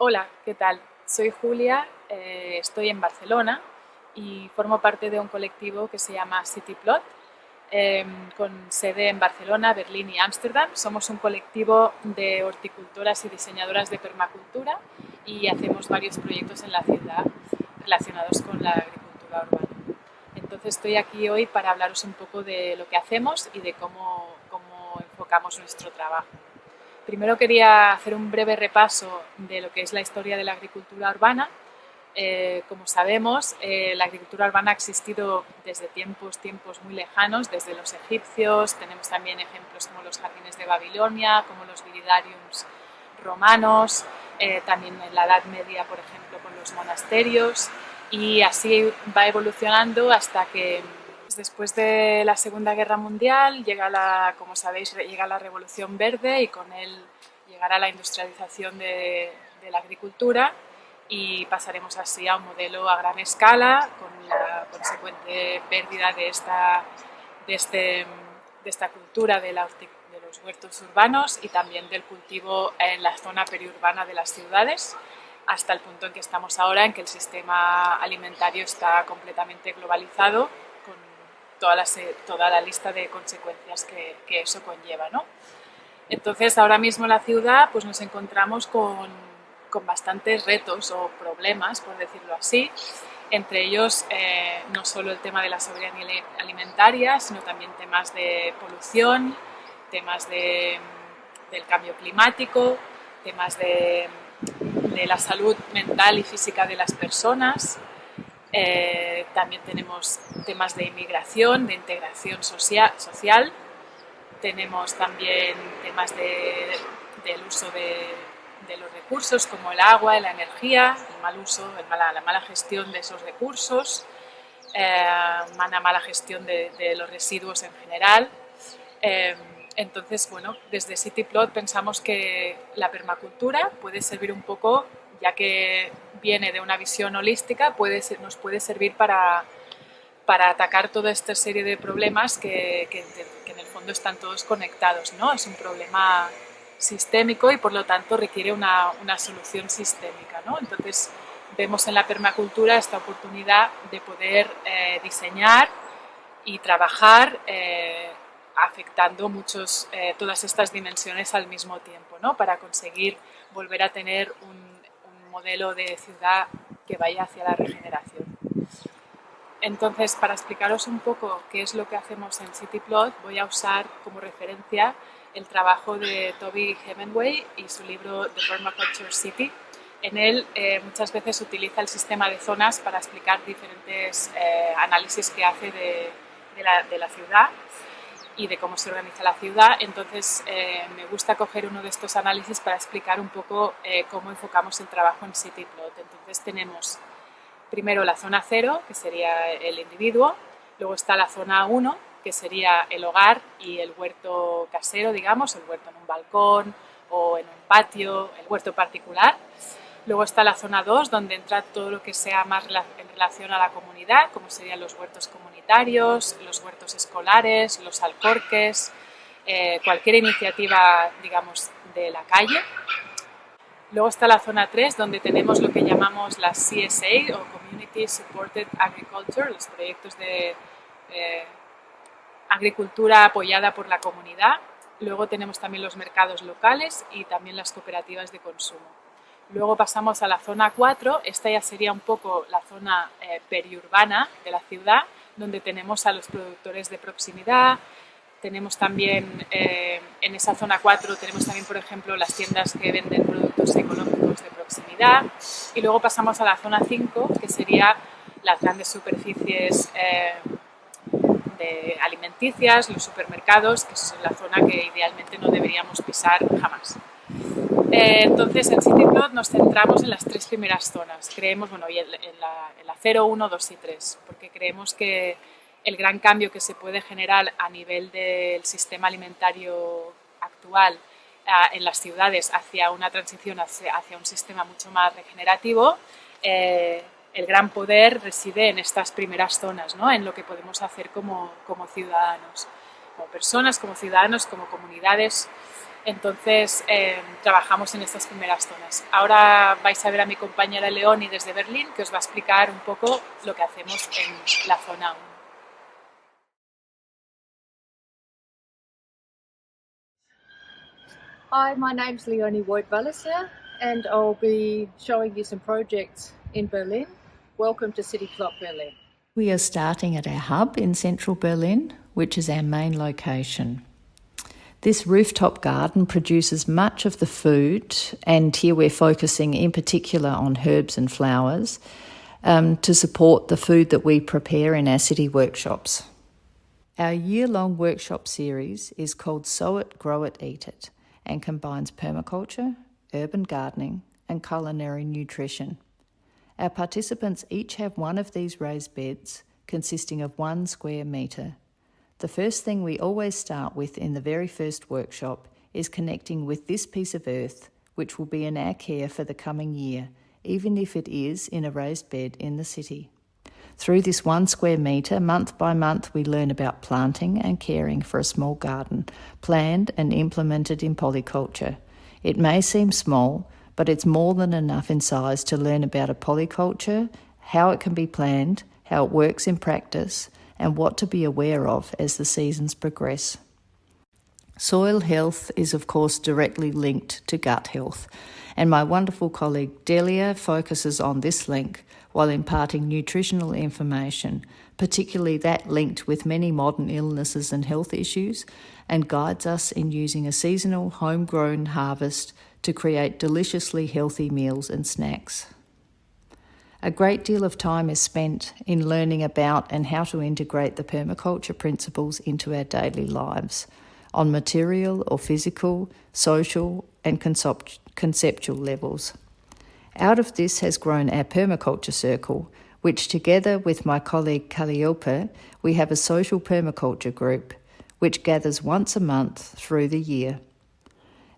Hola, ¿qué tal? Soy Julia, estoy en Barcelona y formo parte de un colectivo que se llama Cityplot, con sede en Barcelona, Berlín y Ámsterdam. Somos un colectivo de horticultoras y diseñadoras de permacultura y hacemos varios proyectos en la ciudad relacionados con la agricultura urbana. Entonces estoy aquí hoy para hablaros un poco de lo que hacemos y de cómo enfocamos nuestro trabajo. Primero quería hacer un breve repaso de lo que es la historia de la agricultura urbana. Como sabemos, la agricultura urbana ha existido desde tiempos muy lejanos, desde los egipcios. Tenemos también ejemplos como los jardines de Babilonia, como los viridariums romanos, también en la Edad Media, por ejemplo, con los monasterios, y así va evolucionando hasta que después de la Segunda Guerra Mundial como sabéis, llega la Revolución Verde y con él llegará la industrialización de la agricultura y pasaremos así a un modelo a gran escala con la consecuente pérdida de esta cultura de los huertos urbanos y también del cultivo en la zona periurbana de las ciudades, hasta el punto en que estamos ahora, en que el sistema alimentario está completamente globalizado, con toda la lista de consecuencias que eso conlleva, ¿no? Entonces, ahora mismo en la ciudad pues nos encontramos con bastantes retos o problemas, por decirlo así. Entre ellos, no solo el tema de la soberanía alimentaria, sino también temas de polución, temas del cambio climático, temas de la salud mental y física de las personas. También tenemos temas de inmigración, de integración social. Tenemos también temas del uso de los recursos como el agua, la energía, el mal uso, la mala gestión de esos recursos, una mala gestión de los residuos en general. Entonces, bueno, desde Cityplot pensamos que la permacultura puede servir un poco, ya que viene de una visión holística, nos puede servir para atacar toda esta serie de problemas que en el fondo están todos conectados, ¿no? Es un problema sistémico y por lo tanto requiere una solución sistémica, ¿no? Entonces vemos en la permacultura esta oportunidad de poder diseñar y trabajar afectando todas estas dimensiones al mismo tiempo, ¿no? Para conseguir volver a tener un modelo de ciudad que vaya hacia la regeneración. Entonces, para explicaros un poco qué es lo que hacemos en Cityplot, voy a usar como referencia el trabajo de Toby Hemingway y su libro The Permaculture City. En él muchas veces utiliza el sistema de zonas para explicar diferentes análisis que hace de la ciudad y de cómo se organiza la ciudad. Entonces me gusta coger uno de estos análisis para explicar un poco cómo enfocamos el trabajo en Cityplot. Entonces tenemos primero la zona 0, que sería el individuo, luego está la zona 1, que sería el hogar y el huerto casero, digamos, el huerto en un balcón o en un patio, el huerto particular. Luego está la zona 2, donde entra todo lo que sea más en relación a la comunidad, como serían los huertos comunitarios, los huertos escolares, los alcorques, cualquier iniciativa, digamos, de la calle. Luego está la zona 3, donde tenemos lo que llamamos las CSA o Community Supported Agriculture, los proyectos de agricultura apoyada por la comunidad. Luego tenemos también los mercados locales y también las cooperativas de consumo. Luego pasamos a la zona 4, esta ya sería un poco la zona periurbana de la ciudad, donde tenemos a los productores de proximidad. Tenemos también, en esa zona 4, tenemos también, por ejemplo, las tiendas que venden productos ecológicos de proximidad. Y luego pasamos a la zona 5, que sería las grandes superficies de alimenticias, los supermercados, que es la zona que idealmente no deberíamos pisar jamás. Entonces, en Cityplot nos centramos en las tres primeras zonas. Creemos, bueno, y en la 0, 1, 2 y 3, porque creemos que el gran cambio que se puede generar a nivel del sistema alimentario actual en las ciudades hacia una transición hacia un sistema mucho más regenerativo, el gran poder reside en estas primeras zonas, ¿no? En lo que podemos hacer como ciudadanos, como personas, como ciudadanos, como comunidades. Entonces trabajamos en estas primeras zonas. Ahora vais a ver a mi compañera Leoni desde Berlín, que os va a explicar un poco lo que hacemos en la zona 1. Hi, my name's Leonie Wout-Walliser and I'll be showing you some projects in Berlin. Welcome to Cityplot Berlin. We are starting at our hub in central Berlin, which is our main location. This rooftop garden produces much of the food, and here we're focusing in particular on herbs and flowers to support the food that we prepare in our city workshops. Our year-long workshop series is called Sow It, Grow It, Eat It, and combines permaculture, urban gardening, and culinary nutrition. Our participants each have one of these raised beds consisting of 1 square metre. The first thing we always start with in the very first workshop is connecting with this piece of earth, which will be in our care for the coming year, even if it is in a raised bed in the city. Through this 1 square metre, month by month, we learn about planting and caring for a small garden, planned and implemented in polyculture. It may seem small, but it's more than enough in size to learn about a polyculture, how it can be planned, how it works in practice, and what to be aware of as the seasons progress. Soil health is of course directly linked to gut health, and my wonderful colleague Delia focuses on this link while imparting nutritional information, particularly that linked with many modern illnesses and health issues, and guides us in using a seasonal homegrown harvest to create deliciously healthy meals and snacks. A great deal of time is spent in learning about and how to integrate the permaculture principles into our daily lives, on material or physical, social and conceptual levels. Out of this has grown our permaculture circle, which together with my colleague Calliope, we have a social permaculture group, which gathers once a month through the year.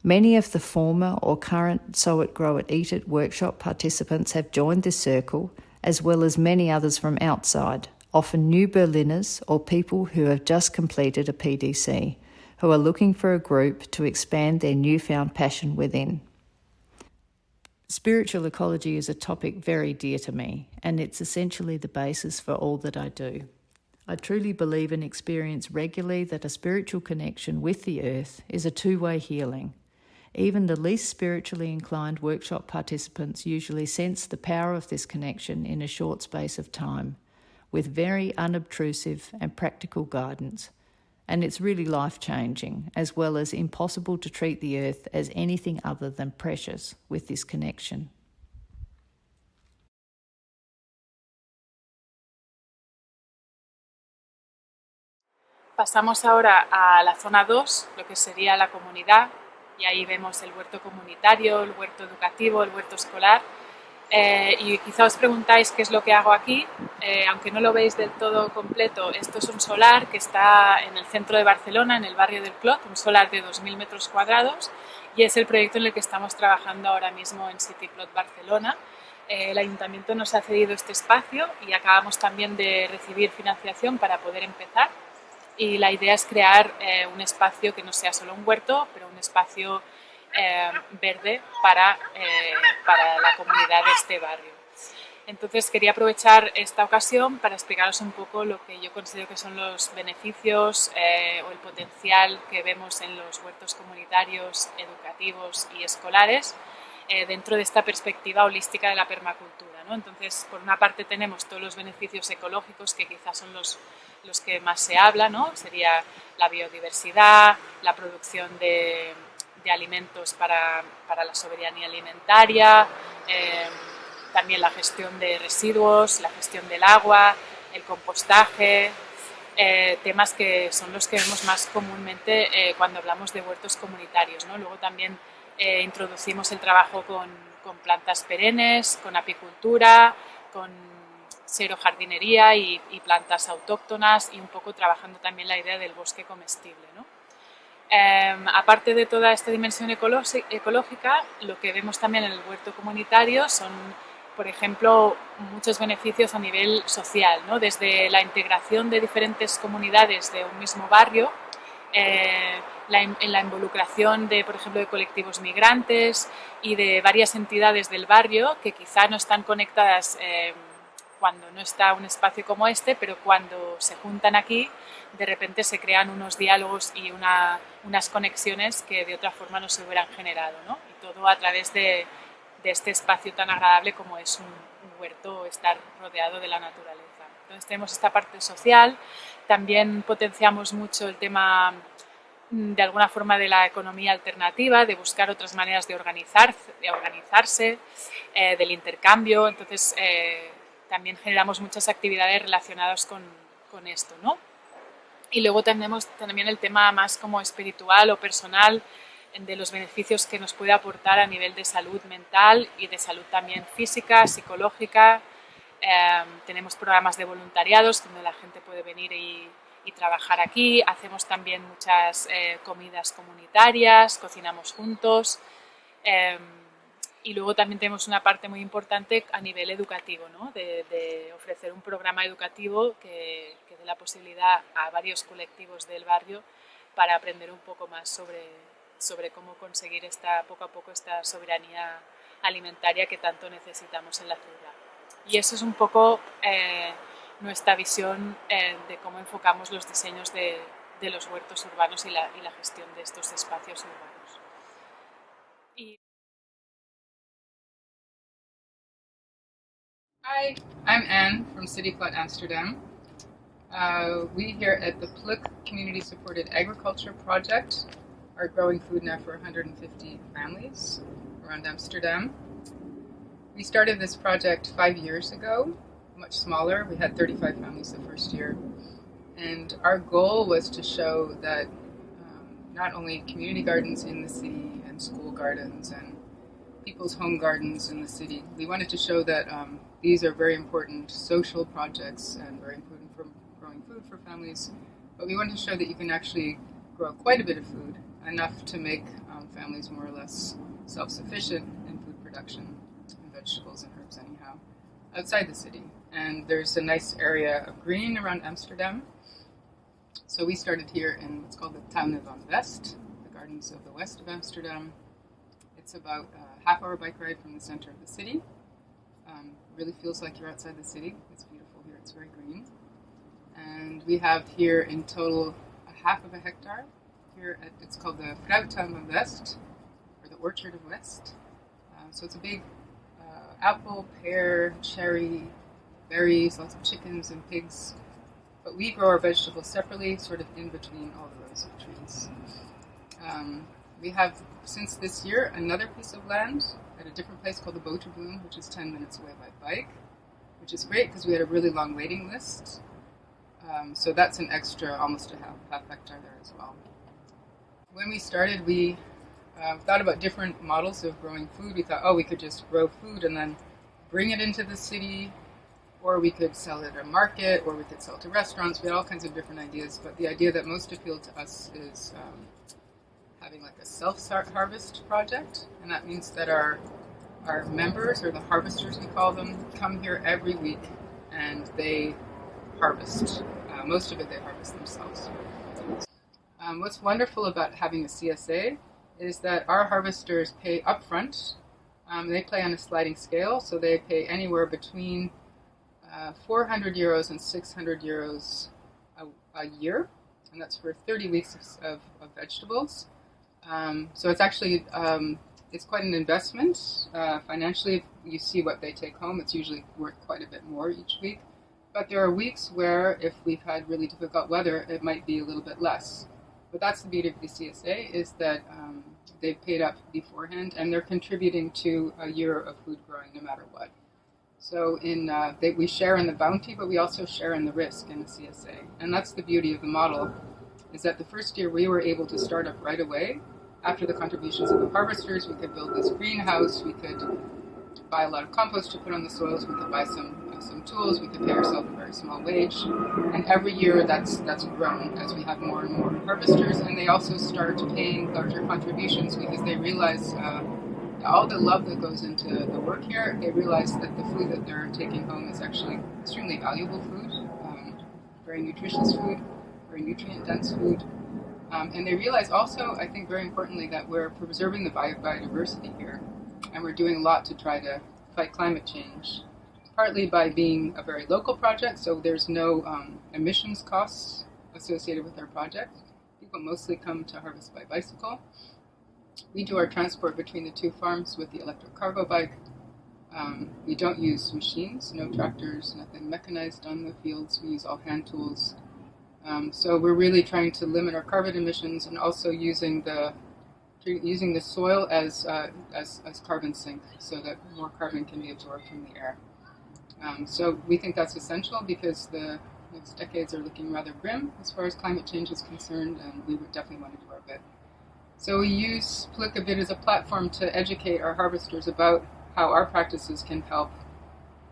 Many of the former or current Sow It, Grow It, Eat It workshop participants have joined this circle, as well as many others from outside, often new Berliners or people who have just completed a PDC, who are looking for a group to expand their newfound passion within. Spiritual ecology is a topic very dear to me, and it's essentially the basis for all that I do. I truly believe and experience regularly that a spiritual connection with the earth is a two-way healing. Even the least spiritually inclined workshop participants usually sense the power of this connection in a short space of time, with very unobtrusive and practical guidance. And it's really life-changing, as well as impossible to treat the earth as anything other than precious with this connection. Pasamos ahora a la zona 2, lo que sería la comunidad, y ahí vemos el huerto comunitario, el huerto educativo, el huerto escolar. Y quizá os preguntáis qué es lo que hago aquí, aunque no lo veis del todo completo. Esto es un solar que está en el centro de Barcelona, en el barrio del Clot, un solar de 2.000 metros cuadrados, y es el proyecto en el que estamos trabajando ahora mismo en Cityplot Barcelona. El ayuntamiento nos ha cedido este espacio y acabamos también de recibir financiación para poder empezar. Y la idea es crear un espacio que no sea solo un huerto, pero un espacio verde para la comunidad de este barrio. Entonces quería aprovechar esta ocasión para explicaros un poco lo que yo considero que son los beneficios o el potencial que vemos en los huertos comunitarios, educativos y escolares dentro de esta perspectiva holística de la permacultura, ¿no? Entonces, por una parte tenemos todos los beneficios ecológicos que quizás son los que más se habla, ¿no? Sería la biodiversidad, la producción de alimentos para la soberanía alimentaria, también la gestión de residuos, la gestión del agua, el compostaje, temas que son los que vemos más comúnmente cuando hablamos de huertos comunitarios, ¿no? Luego también introducimos el trabajo con plantas perennes, con apicultura, con xerojardinería y plantas autóctonas y un poco trabajando también la idea del bosque comestible, ¿no? Aparte de toda esta dimensión ecológica, lo que vemos también en el huerto comunitario son, por ejemplo, muchos beneficios a nivel social, ¿no? Desde la integración de diferentes comunidades de un mismo barrio, en la involucración de, por ejemplo, de colectivos migrantes y de varias entidades del barrio que quizá no están conectadas cuando no está un espacio como este, pero cuando se juntan aquí, de repente se crean unos diálogos y unas conexiones que de otra forma no se hubieran generado, ¿no? Y todo a través de este espacio tan agradable como es un huerto, estar rodeado de la naturaleza. Entonces tenemos esta parte social, también potenciamos mucho el tema de alguna forma de la economía alternativa, de buscar otras maneras de organizarse, del intercambio. Entonces también generamos muchas actividades relacionadas con esto, ¿no? Y luego tenemos también el tema más como espiritual o personal, de los beneficios que nos puede aportar a nivel de salud mental y de salud también física, psicológica. Tenemos programas de voluntariados donde la gente puede venir y trabajar aquí. Hacemos también muchas comidas comunitarias, cocinamos juntos. Y luego también tenemos una parte muy importante a nivel educativo, ¿no? de ofrecer un programa educativo que dé la posibilidad a varios colectivos del barrio para aprender un poco más sobre cómo conseguir poco a poco esta soberanía alimentaria que tanto necesitamos en la ciudad. Y eso es un poco nuestra visión de cómo enfocamos los diseños de los huertos urbanos y la gestión de estos espacios urbanos. Hi, I'm Anne from Cityplot, Amsterdam. We here at the Pluk Community Supported Agriculture Project are growing food now for 150 families around Amsterdam. We started this project 5 years ago, much smaller. We had 35 families the first year. And our goal was to show that not only community gardens in the city and school gardens and people's home gardens in the city, we wanted to show that these are very important social projects and very important for growing food for families. But we wanted to show that you can actually grow quite a bit of food, enough to make families more or less self-sufficient in food production, and vegetables and herbs anyhow, outside the city. And there's a nice area of green around Amsterdam. So we started here in what's called the Tuinen van West, the gardens of the west of Amsterdam. It's about a half-hour bike ride from the center of the city. Really feels like you're outside the city. It's beautiful here. It's very green. And we have here in total a half of a hectare. Here it's called the Fruittuin van West, or the Orchard of West. So it's a big apple, pear, cherry, berries, lots of chickens and pigs. But we grow our vegetables separately, sort of in between all the rows of trees. We have, since this year, another piece of land at a different place called the Boterbloem, which is 10 minutes away by bike, which is great because we had a really long waiting list. So that's an extra, almost a half hectare there as well. When we started, we thought about different models of growing food. We thought, we could just grow food and then bring it into the city, or we could sell it at a market, or we could sell it to restaurants. We had all kinds of different ideas, but the idea that most appealed to us is having like a self-harvest project, and that means that our members, or the harvesters we call them, come here every week and they harvest. Most of it they harvest themselves. What's wonderful about having a CSA is that our harvesters pay upfront. They play on a sliding scale, so they pay anywhere between 400 euros and 600 euros a year, and that's for 30 weeks of vegetables. So it's actually, it's quite an investment. Financially, if you see what they take home, it's usually worth quite a bit more each week. But there are weeks where, if we've had really difficult weather, it might be a little bit less. But that's the beauty of the CSA, is that they've paid up beforehand, and they're contributing to a year of food growing no matter what. So we share in the bounty, but we also share in the risk in the CSA. And that's the beauty of the model, is that the first year we were able to start up right away. After the contributions of the harvesters, we could build this greenhouse, we could buy a lot of compost to put on the soils, we could buy some tools, we could pay ourselves a very small wage. And every year that's grown as we have more and more harvesters, and they also start paying larger contributions because they realize all the love that goes into the work here. They realize that the food that they're taking home is actually extremely valuable food, very nutritious food, very nutrient-dense food, And they realize also, I think very importantly, that we're preserving the biodiversity here, and we're doing a lot to try to fight climate change, partly by being a very local project, so there's no emissions costs associated with our project. People mostly come to harvest by bicycle. We do our transport between the two farms with the electric cargo bike. We don't use machines, no tractors, nothing mechanized on the fields. We use all hand tools. So we're really trying to limit our carbon emissions and also using the soil as carbon sink so that more carbon can be absorbed from the air. So we think that's essential because the next decades are looking rather grim as far as climate change is concerned, and we would definitely want to do our bit. So we use PLIC a bit as a platform to educate our harvesters about how our practices can help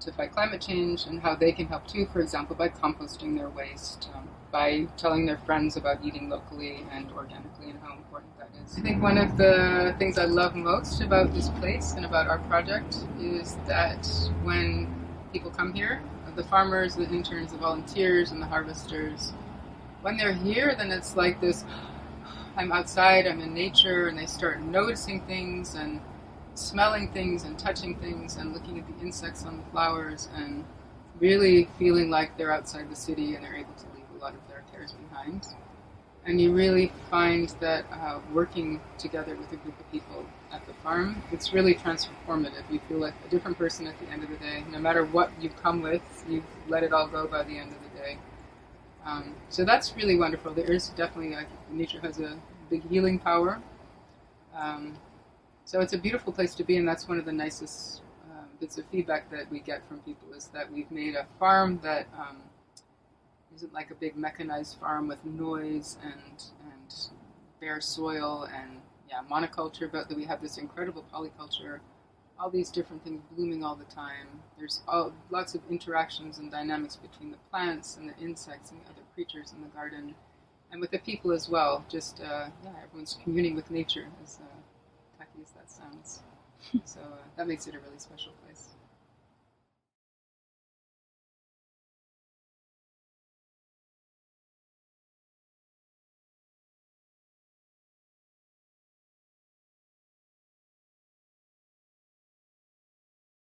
to fight climate change and how they can help too, for example, by composting their waste, by telling their friends about eating locally and organically and how important that is. I think one of the things I love most about this place and about our project is that when people come here, the farmers, the interns, the volunteers, and the harvesters, when they're here, then it's like this, I'm outside, I'm in nature, and they start noticing things and smelling things and touching things and looking at the insects on the flowers and really feeling like they're outside the city and they're able to leave a lot of their cares behind. And you really find that working together with a group of people at the farm, it's really transformative. You feel like a different person at the end of the day. No matter what you come with, you've let it all go by the end of the day. So that's really wonderful. There is definitely, nature has a big healing power. So it's a beautiful place to be, and that's one of the nicest bits of feedback that we get from people is that we've made a farm that isn't like a big mechanized farm with noise and bare soil and monoculture, but that we have this incredible polyculture, all these different things blooming all the time. There's lots of interactions and dynamics between the plants and the insects and the other creatures in the garden, and with the people as well. Just everyone's communing with nature, as tacky as that sounds. So that makes it a really special place.